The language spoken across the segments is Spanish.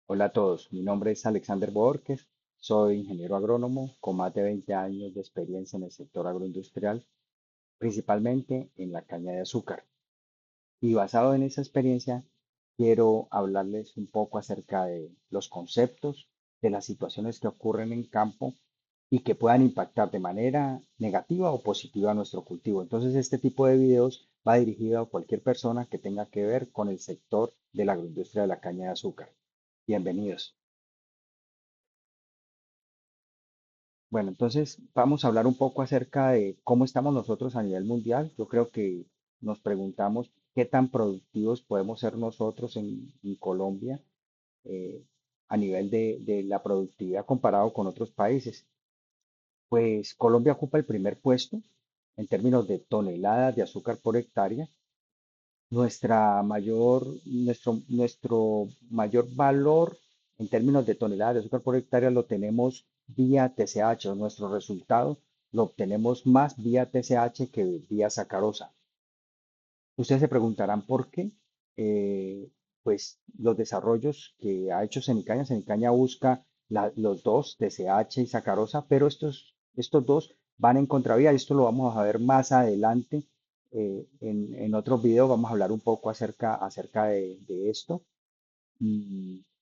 Hola a todos, mi nombre es Alexander Borges, soy ingeniero agrónomo con más de 20 años de experiencia en el sector agroindustrial, principalmente en la caña de azúcar. Y basado en esa experiencia, quiero hablarles un poco acerca de los conceptos, de las situaciones que ocurren en campo y que puedan impactar de manera negativa o positiva a nuestro cultivo. Entonces, este tipo de videos va dirigido a cualquier persona que tenga que ver con el sector de la agroindustria de la caña de azúcar. Bienvenidos. Bueno, entonces vamos a hablar un poco acerca de cómo estamos nosotros a nivel mundial. Yo creo que nos preguntamos qué tan productivos podemos ser nosotros en Colombia eh, a nivel de la productividad comparado con otros países. Pues Colombia ocupa el primer puesto en términos de toneladas de azúcar por hectárea. Nuestro mayor valor en términos de toneladas de azúcar por hectárea lo tenemos vía TCH, o nuestro resultado lo obtenemos más vía TCH que vía sacarosa. Ustedes se preguntarán por qué. Pues los desarrollos que ha hecho Cenicaña, Cenicaña busca los dos, TCH y sacarosa, pero estos dos van en contravía y esto lo vamos a ver más adelante. En otros videos vamos a hablar un poco acerca de esto.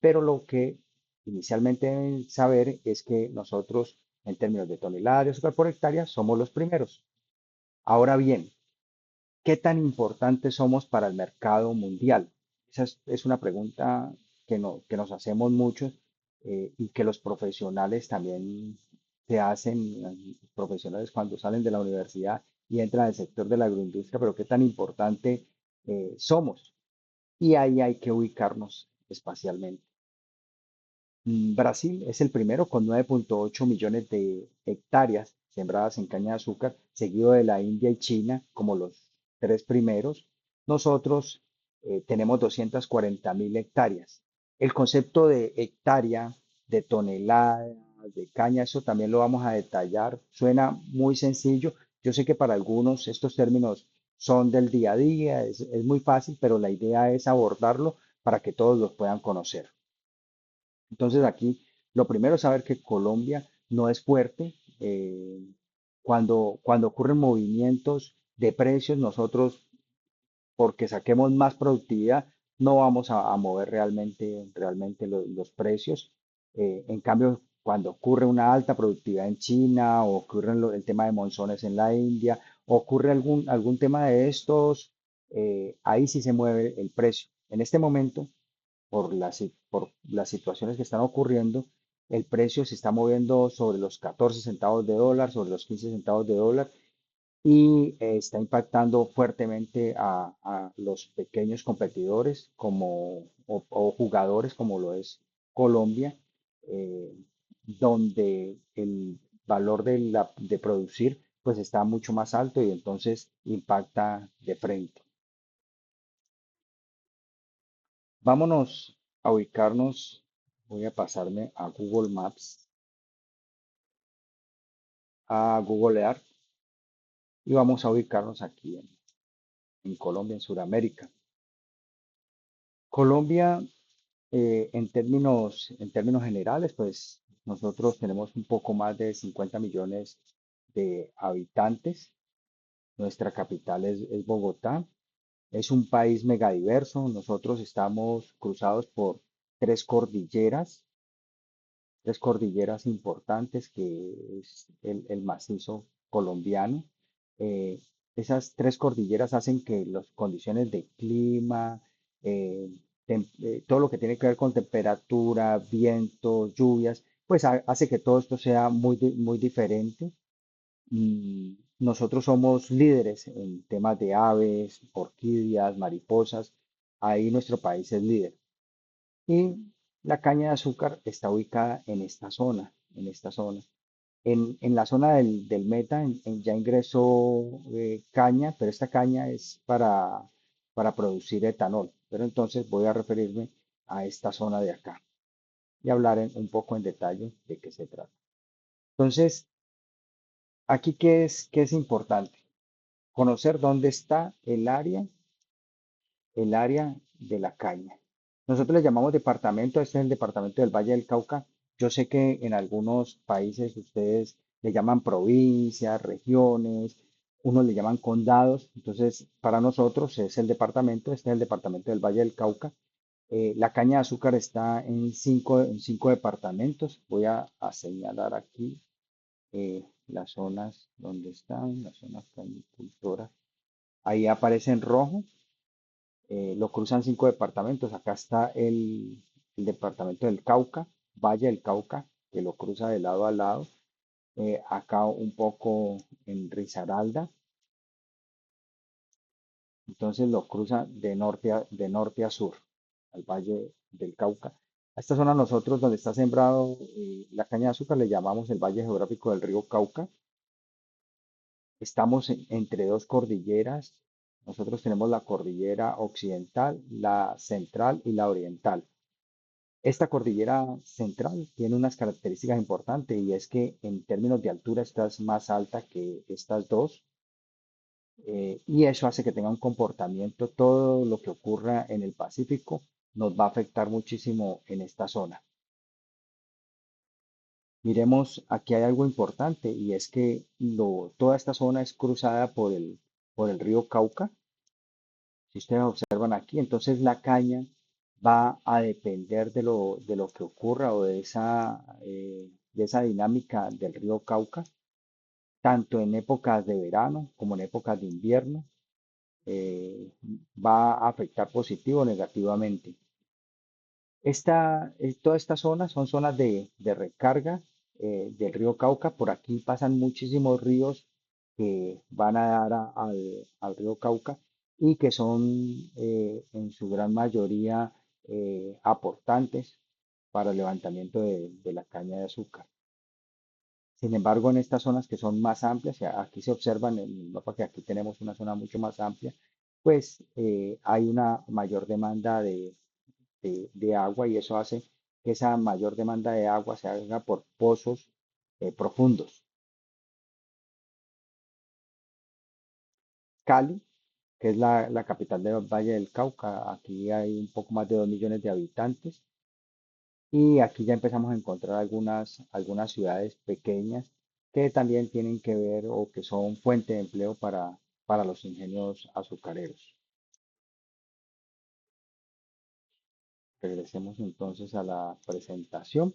Pero lo que inicialmente deben saber es que nosotros, en términos de toneladas de azúcar por hectárea, somos los primeros. Ahora bien, ¿qué tan importantes somos para el mercado mundial? Esa es una pregunta que nos hacemos muchos y que los profesionales también se hacen, los profesionales cuando salen de la universidad y entran al sector de la agroindustria, pero ¿qué tan importante somos? Y ahí hay que ubicarnos espacialmente. Brasil es el primero con 9,8 millones de hectáreas sembradas en caña de azúcar, seguido de la India y China como los tres primeros. Nosotros tenemos 240.000 hectáreas. El concepto de hectárea, de tonelada, de caña, eso también lo vamos a detallar. Suena muy sencillo. Yo sé que para algunos estos términos son del día a día, es muy fácil, pero la idea es abordarlo para que todos los puedan conocer. Entonces aquí lo primero es saber que Colombia no es fuerte. Cuando ocurren movimientos de precios, nosotros, porque saquemos más productividad, no vamos a mover realmente los precios. En cambio, cuando ocurre una alta productividad en China o ocurre el tema de monzones en la India, ocurre algún tema de estos, ahí sí se mueve el precio. En este momento por las situaciones que están ocurriendo, el precio se está moviendo sobre los 14 centavos de dólar, sobre los 15 centavos de dólar y está impactando fuertemente a los pequeños competidores o jugadores como lo es Colombia, eh, donde el valor de producir pues está mucho más alto y entonces impacta de frente. Vámonos a ubicarnos. Voy a pasarme a Google Maps, a Google Earth y vamos a ubicarnos aquí en Colombia, en Sudamérica. Colombia, en términos generales, pues nosotros tenemos un poco más de 50 millones de habitantes. Nuestra capital es Bogotá. Es un país megadiverso. Nosotros estamos cruzados por tres cordilleras tres cordilleras importantes, que es el macizo colombiano. Eh, Esas tres cordilleras hacen que las condiciones de clima, eh, todo lo que tiene que ver con temperatura, viento, lluvias, pues hace que todo esto sea muy diferente. Nosotros somos líderes en temas de aves, orquídeas, mariposas. Ahí nuestro país es líder. Y la caña de azúcar está ubicada en esta zona. En la zona del Meta ya ingresó caña, pero esta caña es para producir etanol. Pero entonces voy a referirme a esta zona de acá y hablar un poco en detalle de qué se trata. Entonces, aquí qué es importante. Conocer dónde está el área de la caña. Nosotros le llamamos departamento, este es el departamento del Valle del Cauca. Yo sé que en algunos países ustedes le llaman provincias, regiones, unos le llaman condados. Entonces, para nosotros es el departamento, este es el departamento del Valle del Cauca. La caña de azúcar está en cinco departamentos. Voy a señalar aquí las zonas donde están, las zonas cañicultoras. Ahí aparece en rojo, lo cruzan cinco departamentos. Acá está el departamento del Cauca, Valle del Cauca, que lo cruza de lado a lado. Acá un poco en Risaralda, entonces lo cruza de norte a sur, al Valle del Cauca. A esta zona nosotros donde está sembrado la caña de azúcar le llamamos el Valle Geográfico del Río Cauca. Estamos entre dos cordilleras. Nosotros tenemos la cordillera occidental, la central y la oriental. Esta cordillera central tiene unas características importantes y es que en términos de altura esta es más alta que estas dos, y eso hace que tenga un comportamiento, todo lo que ocurra en el Pacífico nos va a afectar muchísimo en esta zona. Miremos, aquí hay algo importante y es que toda esta zona es cruzada por el río Cauca. Si ustedes observan aquí, entonces la caña va a depender de lo que ocurra o de esa dinámica del río Cauca, tanto en épocas de verano como en épocas de invierno. eh, Va a afectar positivo o negativamente. Toda esta zona son zonas de recarga del río Cauca. Por aquí pasan muchísimos ríos que van a dar al río Cauca y que son en su gran mayoría aportantes para el levantamiento de la caña de azúcar. Sin embargo, en estas zonas que son más amplias, aquí se observan en el mapa que aquí tenemos una zona mucho más amplia, pues hay una mayor demanda de agua y eso hace que esa mayor demanda de agua se haga por pozos profundos. Cali, que es la capital del Valle del Cauca, aquí hay un poco más de 2 millones de habitantes y aquí ya empezamos a encontrar algunas ciudades pequeñas que también tienen que ver o que son fuente de empleo para los ingenios azucareros. Regresemos entonces a la presentación.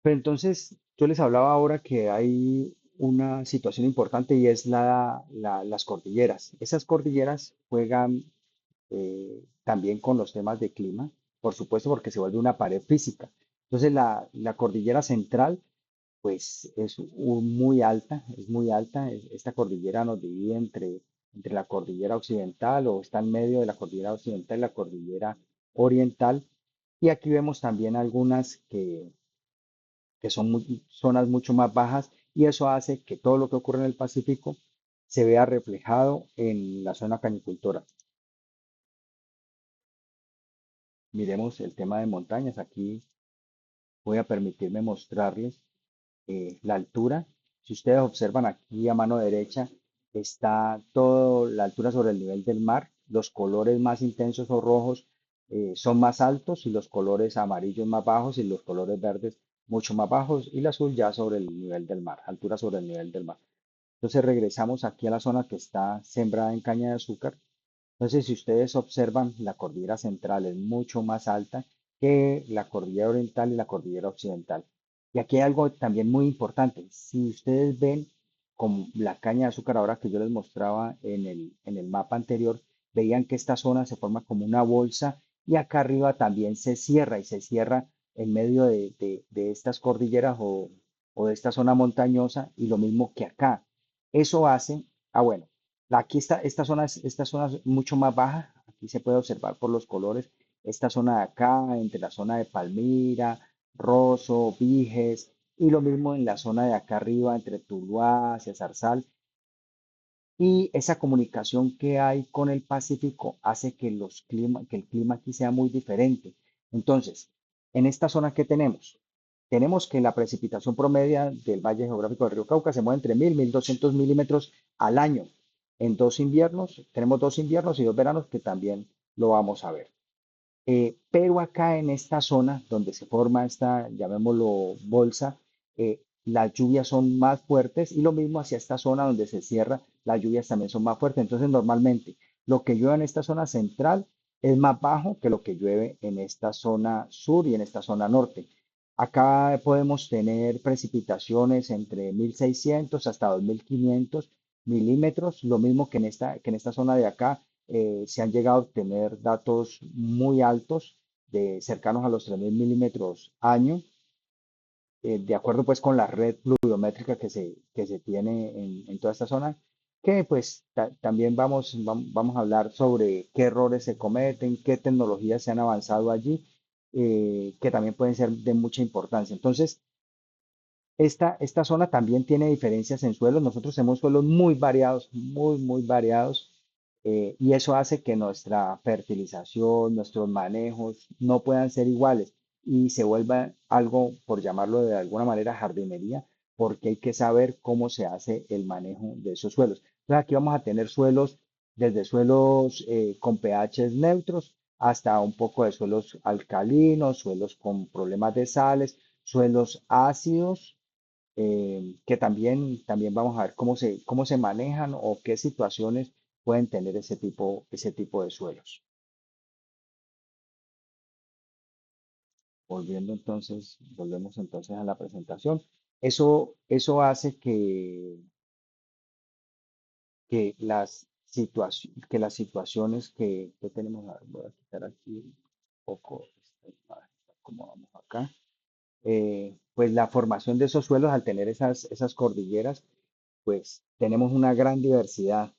Pero entonces, yo les hablaba ahora que hay una situación importante y es las cordilleras. Esas cordilleras juegan también con los temas de clima, por supuesto, porque se vuelve una pared física. Entonces, la cordillera central, pues muy alta, es muy alta. Esta cordillera nos divide entre la cordillera occidental o está en medio de la cordillera occidental y la cordillera oriental. Y aquí vemos también algunas que son zonas mucho más bajas y eso hace que todo lo que ocurre en el Pacífico se vea reflejado en la zona canicultora. Miremos el tema de montañas. Aquí voy a permitirme mostrarles la altura. Si ustedes observan aquí a mano derecha está toda la altura sobre el nivel del mar. Los colores más intensos o rojos son más altos y los colores amarillos más bajos y los colores verdes mucho más bajos y el azul ya sobre el nivel del mar, altura sobre el nivel del mar. Entonces regresamos aquí a la zona que está sembrada en caña de azúcar. Entonces, si ustedes observan, la cordillera central es mucho más alta que la cordillera oriental y la cordillera occidental. Y aquí hay algo también muy importante. Si ustedes ven con la caña de azúcar ahora que yo les mostraba en el mapa anterior, veían que esta zona se forma como una bolsa y acá arriba también se cierra y se cierra en medio de estas cordilleras o de esta zona montañosa y lo mismo que acá. Eso hace, bueno, aquí está, esta zona es mucho más baja. Aquí se puede observar por los colores. Esta zona de acá, entre la zona de Palmira, Rosso, Viges, y lo mismo en la zona de acá arriba, entre Tuluá, hacia Zarzal. Y esa comunicación que hay con el Pacífico hace que que el clima aquí sea muy diferente. Entonces, en esta zona que tenemos, tenemos que la precipitación promedia del Valle Geográfico del Río Cauca se mueve entre 1.200 milímetros al año. En 2 inviernos, tenemos 2 inviernos y 2 veranos que también lo vamos a ver. Pero acá en esta zona donde se forma esta, llamémoslo bolsa, las lluvias son más fuertes y lo mismo hacia esta zona donde se cierra, las lluvias también son más fuertes. Entonces, normalmente lo que llueve en esta zona central es más bajo que lo que llueve en esta zona sur y en esta zona norte. Acá podemos tener precipitaciones entre 1.600 hasta 2.500 milímetros, lo mismo que en esta zona de acá se han llegado a obtener datos muy altos, cercanos a los 3.000 milímetros año, de acuerdo pues con la red pluviométrica que se tiene en toda esta zona, que pues también vamos a hablar sobre qué errores se cometen, qué tecnologías se han avanzado allí, que también pueden ser de mucha importancia. Entonces, esta zona también tiene diferencias en suelos. Nosotros tenemos suelos muy variados, muy, muy variados, y eso hace que nuestra fertilización, nuestros manejos no puedan ser iguales y se vuelva algo, por llamarlo de alguna manera, jardinería, porque hay que saber cómo se hace el manejo de esos suelos. Entonces aquí vamos a tener suelos, desde suelos con pH neutros hasta un poco de suelos alcalinos, suelos con problemas de sales, suelos ácidos, que también vamos a ver cómo se manejan o qué situaciones pueden tener ese tipo de suelos. Volvemos entonces a la presentación. Eso hace que las situaciones que tenemos, a ver, voy a quitar aquí un poco esta imagen, como vamos acá. Pues la formación de esos suelos, al tener esas cordilleras, pues tenemos una gran diversidad.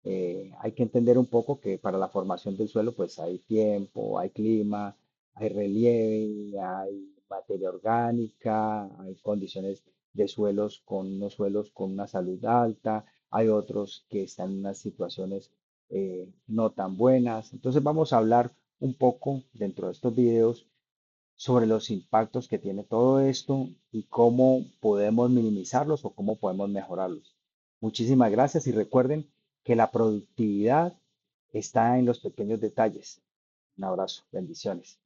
Hay que entender un poco que para la formación del suelo, pues hay tiempo, hay clima, hay relieve, hay materia orgánica, hay condiciones de suelos con unos suelos con una salud alta, hay otros que están en unas situaciones no tan buenas. Entonces vamos a hablar un poco dentro de estos videos sobre los impactos que tiene todo esto y cómo podemos minimizarlos o cómo podemos mejorarlos. Muchísimas gracias y recuerden que la productividad está en los pequeños detalles. Un abrazo, bendiciones.